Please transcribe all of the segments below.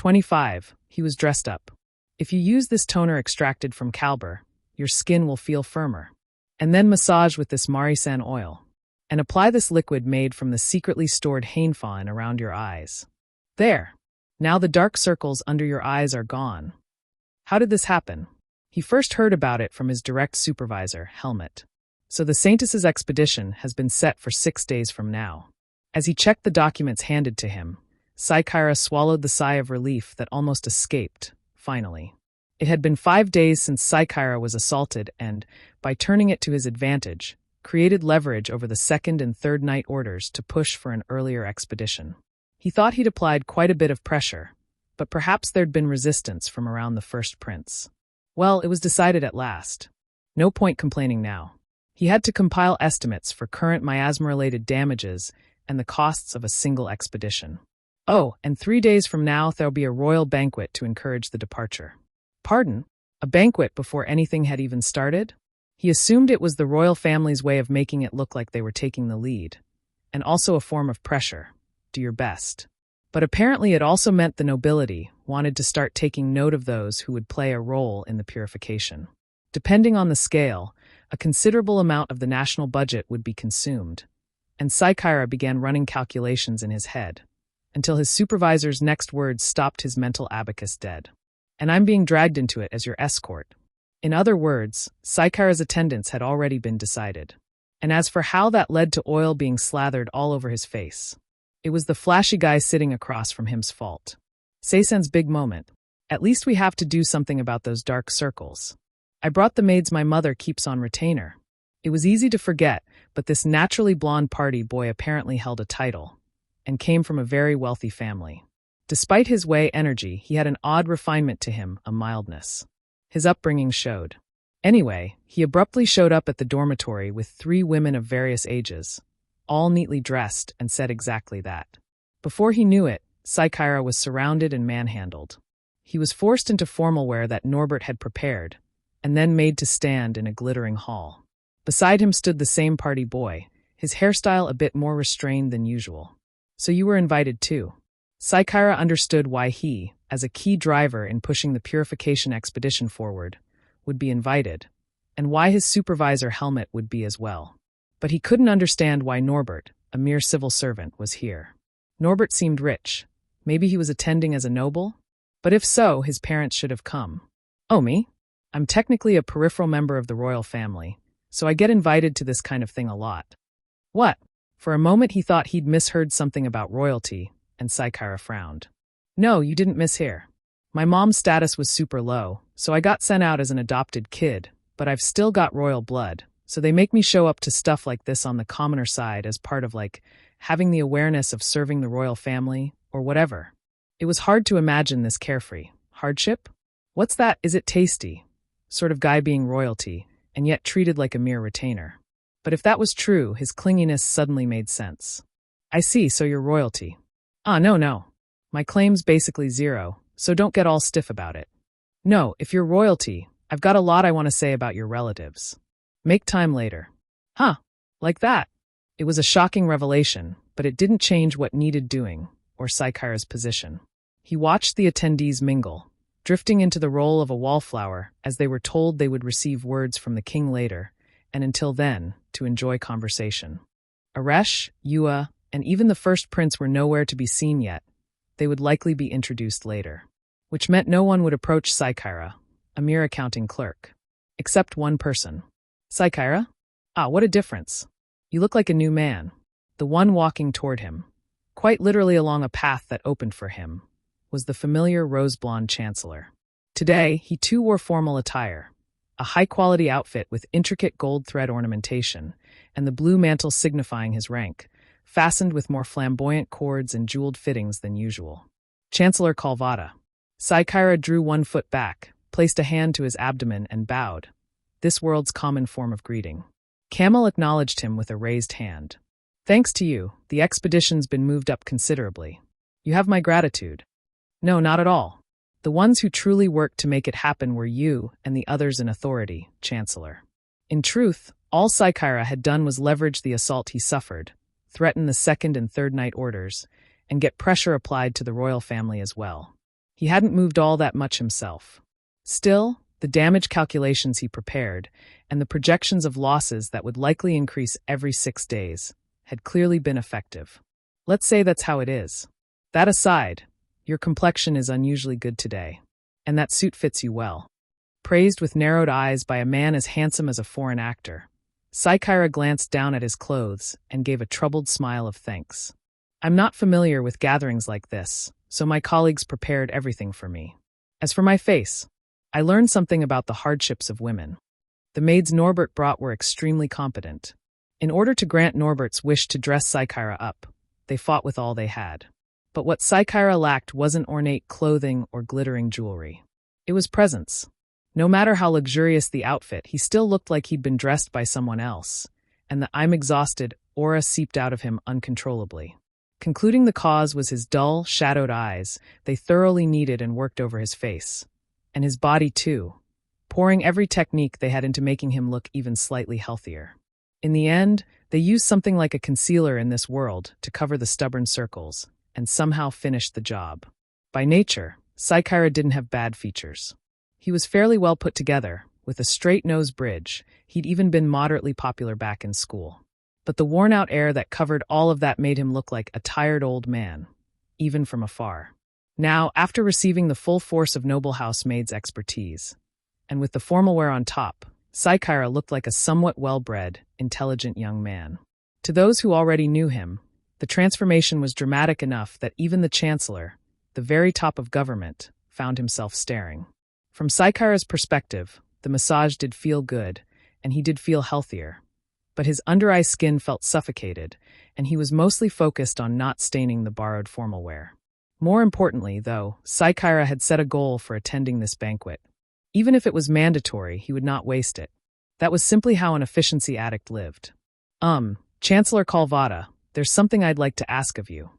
25, he was dressed up. If you use this toner extracted from Calber, your skin will feel firmer. And then massage with this Marisan oil. And apply this liquid made from the secretly stored hainfawn around your eyes. There. Now the dark circles under your eyes are gone. How did this happen? He first heard about it from his direct supervisor, Helmut. So the Saintus's expedition has been set for 6 days from now. As he checked the documents handed to him, Saikaira swallowed the sigh of relief that almost escaped, finally. It had been 5 days since Saikaira was assaulted and, by turning it to his advantage, created leverage over the second and third night orders to push for an earlier expedition. He thought he'd applied quite a bit of pressure, but perhaps there'd been resistance from around the first prince. Well, it was decided at last. No point complaining now. He had to compile estimates for current miasma-related damages and the costs of a single expedition. Oh, and 3 days from now there'll be a royal banquet to encourage the departure. Pardon? A banquet before anything had even started? He assumed it was the royal family's way of making it look like they were taking the lead, and also a form of pressure. Do your best. But apparently it also meant the nobility wanted to start taking note of those who would play a role in the purification. Depending on the scale, a considerable amount of the national budget would be consumed, and Saikaira began running calculations in his head, until his supervisor's next words stopped his mental abacus dead. And I'm being dragged into it as your escort. In other words, Saikaira's attendance had already been decided. And as for how that led to oil being slathered all over his face, it was the flashy guy sitting across from him's fault. Seisen's big moment. At least we have to do something about those dark circles. I brought the maids my mother keeps on retainer. It was easy to forget, but this naturally blonde party boy apparently held a title, and came from a very wealthy family. Despite his way energy, he had an odd refinement to him, a mildness. His upbringing showed. Anyway, he abruptly showed up at the dormitory with 3 women of various ages, all neatly dressed, and said exactly that. Before he knew it, Saikaira was surrounded and manhandled. He was forced into formal wear that Norbert had prepared, and then made to stand in a glittering hall. Beside him stood the same party boy, his hairstyle a bit more restrained than usual. So you were invited too. Saikaira understood why he, as a key driver in pushing the purification expedition forward, would be invited, and why his supervisor Helmut would be as well. But he couldn't understand why Norbert, a mere civil servant, was here. Norbert seemed rich. Maybe he was attending as a noble? But if so, his parents should have come. Oh, me? I'm technically a peripheral member of the royal family, so I get invited to this kind of thing a lot. What? For a moment he thought he'd misheard something about royalty, and Saikaira frowned. No, you didn't mishear. My mom's status was super low, so I got sent out as an adopted kid, but I've still got royal blood, so they make me show up to stuff like this on the commoner side as part of, having the awareness of serving the royal family, or whatever. It was hard to imagine this carefree. Hardship? What's that? Is it tasty? Sort of guy being royalty, and yet treated like a mere retainer. But if that was true, his clinginess suddenly made sense. I see, so you're royalty. No. My claim's basically 0, so don't get all stiff about it. No, if you're royalty, I've got a lot I want to say about your relatives. Make time later. Huh, like that. It was a shocking revelation, but it didn't change what needed doing, or Saikaira's position. He watched the attendees mingle, drifting into the role of a wallflower as they were told they would receive words from the king later, and until then, to enjoy conversation. Aresh, Yua, and even the first prince were nowhere to be seen yet. They would likely be introduced later. Which meant no one would approach Saikaira, a mere accounting clerk. Except one person. Saikaira? What a difference. You look like a new man. The one walking toward him, quite literally along a path that opened for him, was the familiar rose-blonde chancellor. Today, he too wore formal attire, a high-quality outfit with intricate gold thread ornamentation, and the blue mantle signifying his rank, fastened with more flamboyant cords and jeweled fittings than usual. Chancellor Kalvada. Saikaira drew 1 foot back, placed a hand to his abdomen and bowed, this world's common form of greeting. Camel acknowledged him with a raised hand. Thanks to you, the expedition's been moved up considerably. You have my gratitude. No, not at all. The ones who truly worked to make it happen were you and the others in authority, Chancellor. In truth, all Saikaira had done was leverage the assault he suffered, threaten the second and third night orders, and get pressure applied to the royal family as well. He hadn't moved all that much himself. Still, the damage calculations he prepared, and the projections of losses that would likely increase every 6 days, had clearly been effective. Let's say that's how it is. That aside, your complexion is unusually good today, and that suit fits you well. Praised with narrowed eyes by a man as handsome as a foreign actor, Saikaira glanced down at his clothes and gave a troubled smile of thanks. I'm not familiar with gatherings like this, so my colleagues prepared everything for me. As for my face, I learned something about the hardships of women. The maids Norbert brought were extremely competent. In order to grant Norbert's wish to dress Saikaira up, they fought with all they had. But what Saikaira lacked wasn't ornate clothing or glittering jewelry. It was presence. No matter how luxurious the outfit, he still looked like he'd been dressed by someone else, and the "I'm exhausted" aura seeped out of him uncontrollably. Concluding the cause was his dull, shadowed eyes, they thoroughly kneaded and worked over his face. And his body too, pouring every technique they had into making him look even slightly healthier. In the end, they used something like a concealer in this world to cover the stubborn circles, and somehow finished the job. By nature, Saikaira didn't have bad features. He was fairly well put together, with a straight nose bridge. He'd even been moderately popular back in school. But the worn-out air that covered all of that made him look like a tired old man, even from afar. Now, after receiving the full force of noble housemaid's expertise, and with the formal wear on top, Saikaira looked like a somewhat well-bred, intelligent young man. To those who already knew him, the transformation was dramatic enough that even the chancellor, the very top of government, found himself staring. From Saikaira's perspective, the massage did feel good, and he did feel healthier. But his under-eye skin felt suffocated, and he was mostly focused on not staining the borrowed formal wear. More importantly, though, Saikaira had set a goal for attending this banquet. Even if it was mandatory, he would not waste it. That was simply how an efficiency addict lived. Chancellor Kalvada, there's something I'd like to ask of you.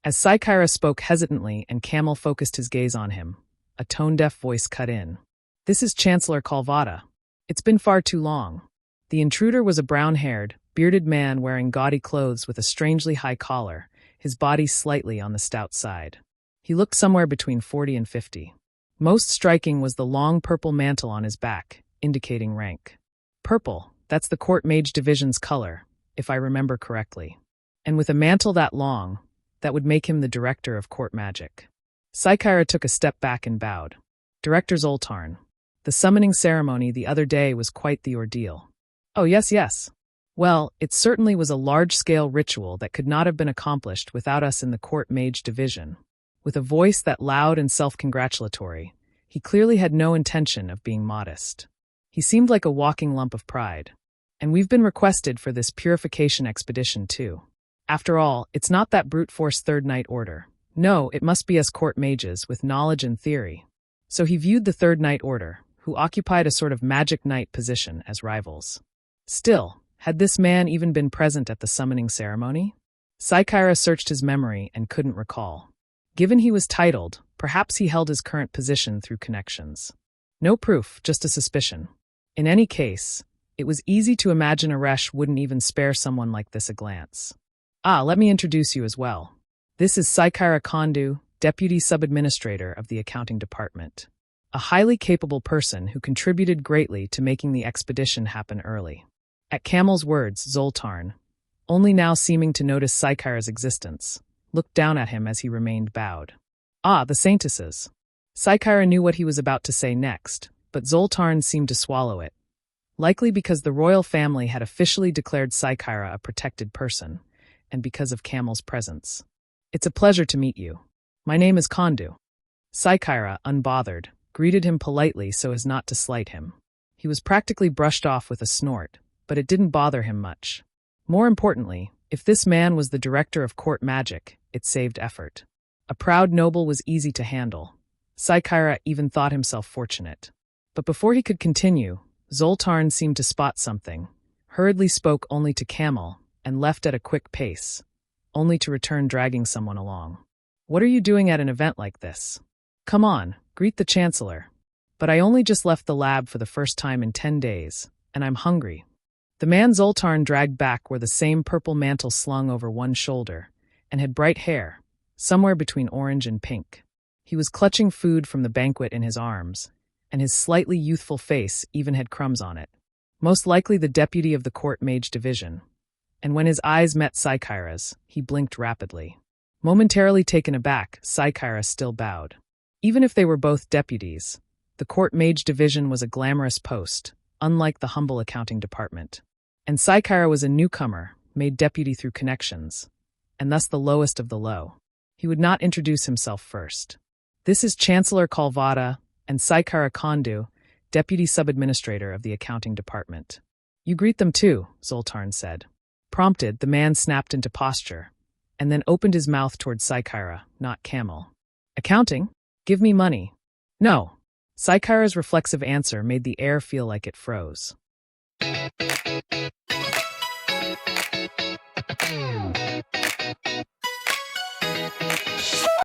As Saikaira spoke hesitantly and Camel focused his gaze on him, a tone-deaf voice cut in. This is Chancellor Kalvada. It's been far too long. The intruder was a brown-haired, bearded man wearing gaudy clothes with a strangely high collar, his body slightly on the stout side. He looked somewhere between 40 and 50. Most striking was the long purple mantle on his back, indicating rank. Purple, that's the court mage division's color, if I remember correctly. And with a mantle that long, that would make him the director of court magic. Saikaira took a step back and bowed. Director Zoltarn. The summoning ceremony the other day was quite the ordeal. Oh yes. Well, it certainly was a large-scale ritual that could not have been accomplished without us in the court mage division. With a voice that loud and self-congratulatory, he clearly had no intention of being modest. He seemed like a walking lump of pride. And we've been requested for this purification expedition too. After all, it's not that brute force Third Knight Order. No, it must be us court mages with knowledge and theory. So he viewed the Third Knight Order, who occupied a sort of magic knight position, as rivals. Still, had this man even been present at the summoning ceremony? Saikaira searched his memory and couldn't recall. Given he was titled, perhaps he held his current position through connections. No proof, just a suspicion. In any case, it was easy to imagine Aresh wouldn't even spare someone like this a glance. Let me introduce you as well. This is Saikaira Kondu, Deputy Sub-Administrator of the Accounting Department. A highly capable person who contributed greatly to making the expedition happen early. At Camel's words, Zoltarn, only now seeming to notice Saikaira's existence, looked down at him as he remained bowed. The Saintesses. Saikaira knew what he was about to say next, but Zoltarn seemed to swallow it. Likely because the royal family had officially declared Saikaira a protected person, and because of Camel's presence. It's a pleasure to meet you. My name is Kondu. Saikaira, unbothered, greeted him politely so as not to slight him. He was practically brushed off with a snort, but it didn't bother him much. More importantly, if this man was the director of court magic, it saved effort. A proud noble was easy to handle. Saikaira even thought himself fortunate. But before he could continue, Zoltarn seemed to spot something, hurriedly spoke only to Camel, and left at a quick pace, only to return dragging someone along. What are you doing at an event like this? Come on, greet the Chancellor. But I only just left the lab for the first time in 10 days, and I'm hungry. The man Zoltarn dragged back wore the same purple mantle slung over one shoulder, and had bright hair, somewhere between orange and pink. He was clutching food from the banquet in his arms, and his slightly youthful face even had crumbs on it. Most likely the deputy of the court mage division. And when his eyes met Saikaira's, he blinked rapidly. Momentarily taken aback, Saikaira still bowed. Even if they were both deputies, the court mage division was a glamorous post, unlike the humble accounting department. And Saikaira was a newcomer, made deputy through connections, and thus the lowest of the low. He would not introduce himself first. This is Chancellor Kalvada and Saikaira Kondu, deputy sub-administrator of the accounting department. You greet them too, Zoltarn said. Prompted, the man snapped into posture, and then opened his mouth toward Saikaira, not Camel. Accounting? Give me money. No. Saikaira's reflexive answer made the air feel like it froze.